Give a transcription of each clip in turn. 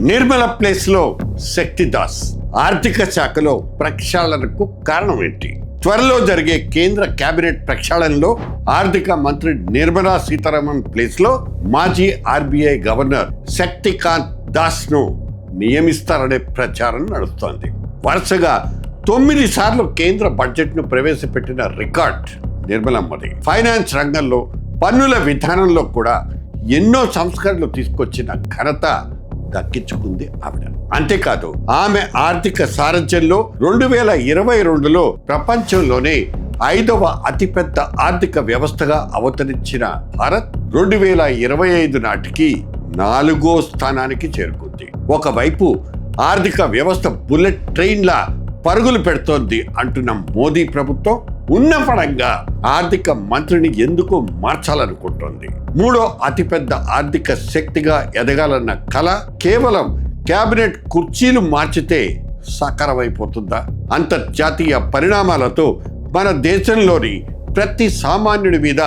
Nirmala place లో శక్తిదాస్ ఆర్థిక శాఖలో ప్రక్షాళనకు కారణం ఏంటి? త్వరలో జరిగే కేంద్ర కేబినెట్ ప్రక్షాళనలో ఆర్థిక మంత్రి నిర్మలా సీతారామన్ ప్లేస్ లో మాజీ ఆర్బీఐ గవర్నర్ శక్తికాంత్ దాస్ ను నియమిస్తారనే ప్రచారం నడుస్తోంది. వరుసగా 9 సార్లు కేంద్ర బడ్జెట్ ను ప్రవేశపెట్టిన రికార్డ్ నిర్మలమ్మది. ఫైనాన్స్ రంగంలో పన్నుల విధానంలో కూడా ఎన్నో సంస్కరణలు తీసుకొచ్చిన ఘనత దక్కించుకుంది ఆవిడ. అంతేకాదు ఆమె ఆర్థిక సారథ్యంలో 2022లో ప్రపంచంలోనే 5వ అతిపెద్ద ఆర్థిక వ్యవస్థగా అవతరించిన భారత్ 2025 నాటికి 4వ స్థానానికి చేరుకుంది. ఒకవైపు ఆర్థిక వ్యవస్థ బుల్లెట్ ట్రైన్లా పరుగులు పెడుతోంది అంటున్న మోదీ ప్రభుత్వం ఉన్న పడంగా ఆర్థిక మంత్రిని ఎందుకు మార్చాలనుకుంటోంది? 3వ అతిపెద్ద ఆర్థిక శక్తిగా ఎదగాలన్న కల కేవలం కేబినెట్ కుర్చీలు మార్చితే సాకారమైపోతుందా? అంతర్జాతీయ పరిణామాలతో మన దేశంలోని ప్రతి సామాన్యుడి మీద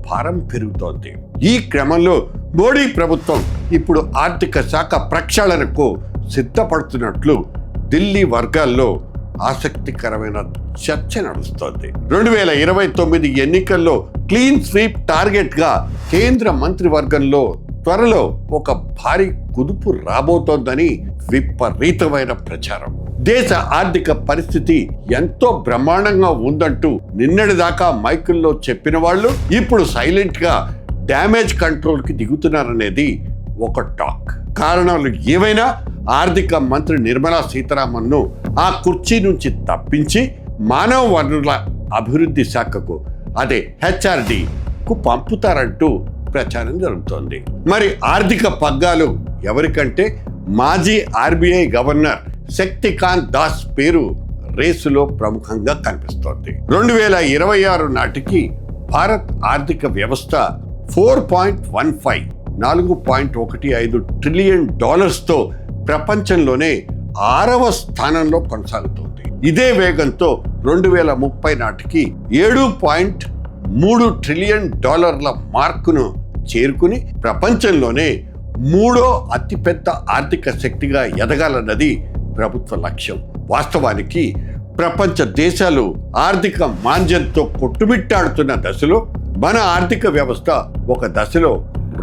భారం పెరుగుతోంది. ఈ క్రమంలో మోడీ ప్రభుత్వం ఇప్పుడు ఆర్థిక శాఖ ప్రక్షాళనకు సిద్ధపడుతున్నట్లు ఢిల్లీ వర్గాల్లో ఆసక్తికరమైన చర్చ నడుస్తోంది. 2029 ఎన్నికల్లో క్లీన్ స్వీప్ టార్గెట్ గా కేంద్ర మంత్రివర్గంలో త్వరలో ఒక భారీ కుదుపు రాబోతోందని విపరీతమైన ప్రచారం. దేశ ఆర్థిక పరిస్థితి ఎంతో బ్రహ్మాండంగా ఉందంటూ నిన్నటిదాకా మైకుల్లో చెప్పిన వాళ్ళు ఇప్పుడు సైలెంట్ గా డ్యామేజ్ కంట్రోల్ కి దిగుతున్నారనేది ఒక టాక్. కారణాలు ఏవైనా ఆర్థిక మంత్రి నిర్మలా సీతారామన్ ను ఆ కుర్చీ నుంచి తప్పించి మానవ వనరుల అభివృద్ధి శాఖకు, అదే హెచ్ఆర్డి కు పంపుతారంటూ ప్రచారం జరుగుతోంది. మరి ఆర్థిక పగ్గాలు ఎవరికంటే మాజీ ఆర్బీఐ గవర్నర్ శక్తికాంత్ దాస్ పేరు రేసులో ప్రముఖంగా కనిపిస్తోంది. 2026 నాటికి భారత్ ఆర్థిక వ్యవస్థ 4.15 ట్రిలియన్ డాలర్స్తో ప్రపంచంలోనే 6వ స్థానంలో కొనసాగుతోంది. ఇదే వేగంతో 2030 నాటికి 7.3 ట్రిలియన్ డాలర్ల మార్కును చేరుకుని ప్రపంచంలోనే 3వ అతిపెద్ద ఆర్థిక శక్తిగా ఎదగాలన్నది ప్రభుత్వ లక్ష్యం. వాస్తవానికి ప్రపంచ దేశాలు ఆర్థిక మాంద్యంతో కొట్టుమిట్టాడుతున్న దశలో మన ఆర్థిక వ్యవస్థ ఒక దశలో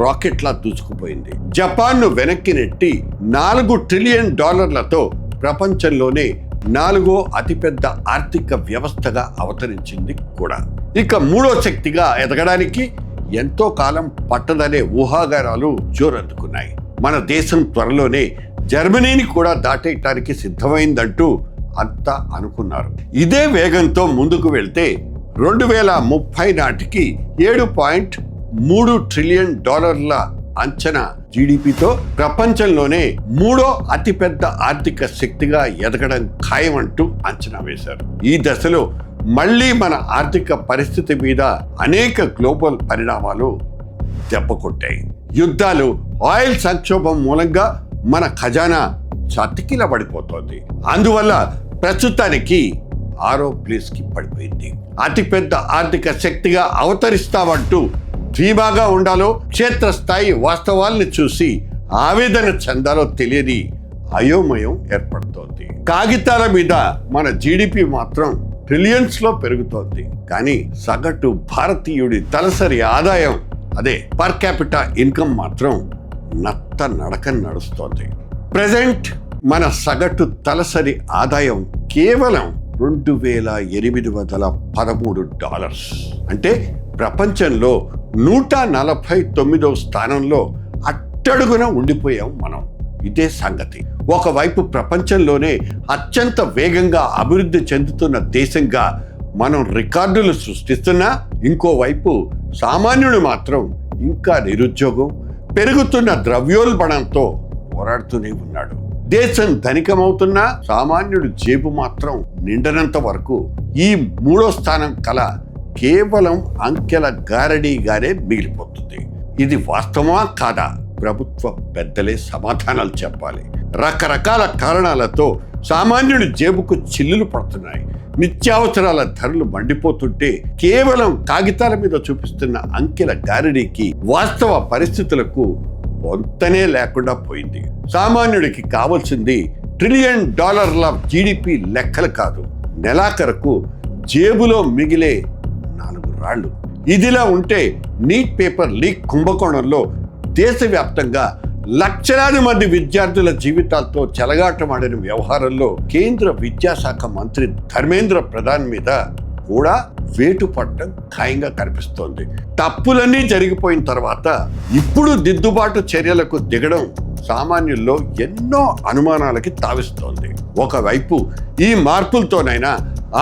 రాకెట్లా దూసుకుపోయింది. జపాన్ను వెనక్కి నెట్టి 4 ట్రిలియన్ డాలర్లతో ప్రపంచంలోనే 4వ అతిపెద్ద ఆర్థిక వ్యవస్థగా అవతరించింది కూడా. ఇక 3వ శక్తిగా ఎదగడానికి ఎంతో కాలం పట్టదనే ఊహాగానాలు జోరందుకున్నాయి. మన దేశం త్వరలోనే జర్మనీని కూడా దాటేయటానికి సిద్ధమైందంటూ అంతా అనుకున్నారు. ఇదే వేగంతో ముందుకు వెళ్తే 2030 నాటికి 7.3 ట్రిలియన్ డాలర్ల అంచనా జీడిపితో ప్రపంచంలోనే 3వ అతిపెద్ద ఆర్థిక శక్తిగా ఎదగడం ఖాయమంటూ అంచనా వేశారు. ఈ దశలో మళ్ళీ మన ఆర్థిక పరిస్థితి మీద అనేక గ్లోబల్ పరిణామాలు దెబ్బకొట్టాయి. యుద్ధాలు, ఆయిల్ సంక్షోభం మూలంగా మన ఖజానా చతికిల పడిపోతోంది. అందువల్ల ప్రస్తుతానికి 6వ ప్లేస్ కి పడిపోయింది. అతిపెద్ద ఆర్థిక శక్తిగా అవతరిస్తామంటూ ధీమాగా ఉండాలో, క్షేత్రస్థాయి వాస్తవాల్ని చూసి ఆవేదన చెందాలో తెలియని అయోమయం ఏర్పడుతోంది. కాగితాల మీద మన జీడిపి మాత్రం ట్రిలియన్స్ లో పెరుగుతోంది. కానీ సగటు భారతీయుడి తలసరి ఆదాయం, అదే పర్ క్యాపిటా ఇన్కమ్ మాత్రం నత్త నడక నడుస్తోంది. ప్రెజెంట్ మన సగటు తలసరి ఆదాయం కేవలం $2,813. అంటే ప్రపంచంలో 149వ స్థానంలో అట్టడుగున ఉండిపోయాం మనం. ఇదే సంగతి. ఒకవైపు ప్రపంచంలోనే అత్యంత వేగంగా అభివృద్ధి చెందుతున్న దేశంగా మనం రికార్డులు సృష్టిస్తున్నా, ఇంకోవైపు సామాన్యుడు మాత్రం ఇంకా నిరుద్యోగం, పెరుగుతున్న ద్రవ్యోల్బణంతో పోరాడుతూనే ఉన్నాడు. దేశం ధనికమవుతున్నా సామాన్యుడు జేబు మాత్రం నిండనంత వరకు ఈ 3వ స్థానం కల కేవలం అంకెల గారడీగానే మిగిలిపోతుంది. ఇది వాస్తవమా కాదా? ప్రభుత్వ పెద్దలే సమాధానాలు చెప్పాలి. రకరకాల కారణాలతో సామాన్యుడి జేబుకు చిల్లులు పడుతున్నాయి. నిత్యావసరాల ధరలు మండిపోతుంటే కేవలం కాగితాల మీద చూపిస్తున్న అంకెల గారడీకి వాస్తవ పరిస్థితులకు పొంతనే లేకుండా పోయింది. సామాన్యుడికి కావాల్సింది $1 ట్రిలియన్ జీడిపి లెక్కలు కాదు, నెలాఖరకు జేబులో మిగిలే 4 రాళ్లు. ఇదిలా ఉంటే నీట్ పేపర్ లీక్ కుంభకోణంలో దేశవ్యాప్తంగా లక్షలాది మంది విద్యార్థుల జీవితాలతో చెలగాటమాడిన వ్యవహారంలో కేంద్ర విద్యాశాఖ మంత్రి ధర్మేంద్ర ప్రధాన్ మీద కూడా వేటు పడటం ఖాయంగా కనిపిస్తోంది. తప్పులన్నీ జరిగిపోయిన తర్వాత ఇప్పుడు దిద్దుబాటు చర్యలకు దిగడం సామాన్యుల్లో ఎన్నో అనుమానాలకి తావిస్తోంది. ఒకవైపు ఈ మార్పులతోనైనా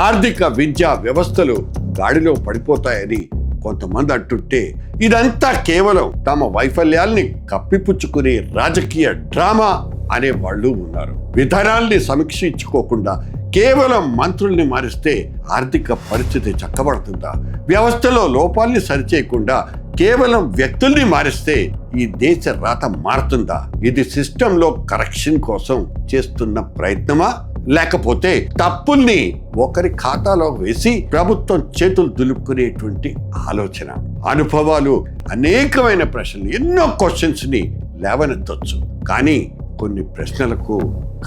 ఆర్థిక విద్యా వ్యవస్థలు గాడిలో పడిపోతాయని కొంతమంది అంటుంటే, ఇదంతా కేవలం తమ వైఫల్యాల్ని కప్పిపుచ్చుకునే రాజకీయ డ్రామా అనే వాళ్ళు ఉన్నారు. విధానాల్ని సమీక్షించుకోకుండా కేవలం మంత్రుల్ని మారిస్తే ఆర్థిక పరిస్థితి చక్కబడుతుందా? వ్యవస్థలో లోపాల్ని సరిచేయకుండా కేవలం వ్యక్తుల్ని మారిస్తే ఈ దేశ రాత మారుతుందా? ఇది సిస్టంలో కరెక్షన్ కోసం చేస్తున్న ప్రయత్నమా, లేకపోతే తప్పుల్ని ఒకరి ఖాతాలో వేసి ప్రభుత్వం చేతులు దులుపుకునేటువంటి ఆలోచన? అనుభవాలు అనేకమైన ప్రశ్నలు, ఎన్నో క్వశ్చన్స్ ని లేవనెత్తొచ్చు. కానీ కొన్ని ప్రశ్నలకు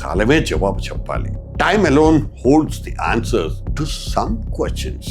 కాలమే జవాబు చెప్పాలి. Time alone holds the answers to some questions.